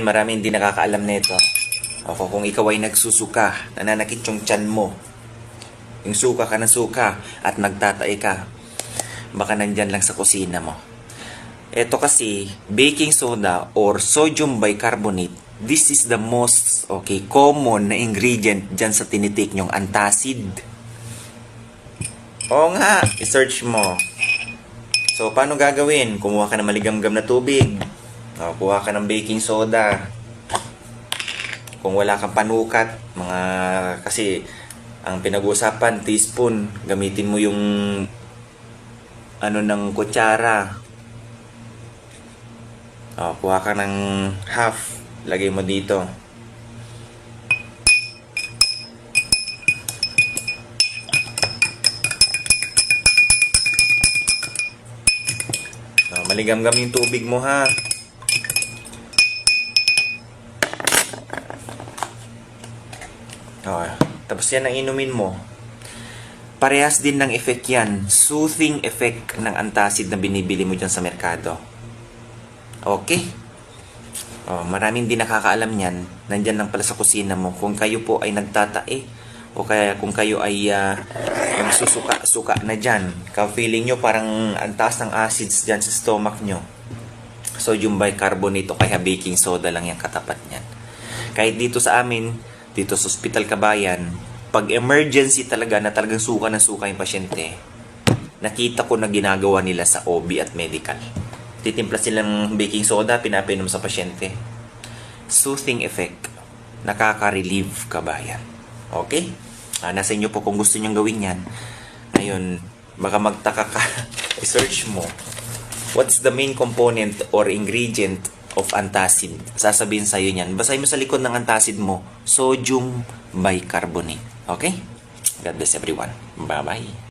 Marami hindi nakakaalam nito. Ako, kung ikaw ay nagsusuka, nananakit yung tiyan mo, yung suka ka ng suka, at nagtatae ka, baka nandyan lang sa kusina mo. Ito kasi, baking soda or sodium bicarbonate, this is the most common na ingredient dyan sa tinitik nyong antacid. Oo nga, i-search mo. So, paano gagawin? Kumuha ka ng maligamgam na tubig. Kuha ka ng baking soda. Kung wala kang panukat, kasi ang pinag-uusapan, teaspoon, gamitin mo yung ng kutsara. Kuha ka ng half, lagay mo dito. Maligam-gam yung tubig mo, ha. Tapos yan ang inumin mo. Parehas din ng effect yan. Soothing effect ng antacid na binibili mo dyan sa merkado. Okay? Maraming di nakakaalam yan. Nandyan lang pala sa kusina mo. Kung kayo po ay nagtatae, o kaya kung kayo ay suka na dyan, ka-feeling nyo parang ang taas ng acids dyan sa stomach nyo, sodium bicarbonate o kaya baking soda lang yung katapat nyan. Kahit dito sa amin, dito sa Hospital Kabayan, pag emergency talaga na talagang suka na suka yung pasyente, nakita ko na ginagawa nila sa OB at medical. Titimpla silang baking soda, pinapainom sa pasyente. Soothing effect. Nakaka-relieve, kabayan. Okay? Nasa inyo po kung gusto nyong gawin yan. Ngayon, baka magtaka ka. I-search mo. What's the main component or ingredient of antacid? Sasabihin sa'yo niyan. Basahin mo sa likod ng antacid mo, sodium bicarbonate. Okay? God bless everyone. Bye-bye.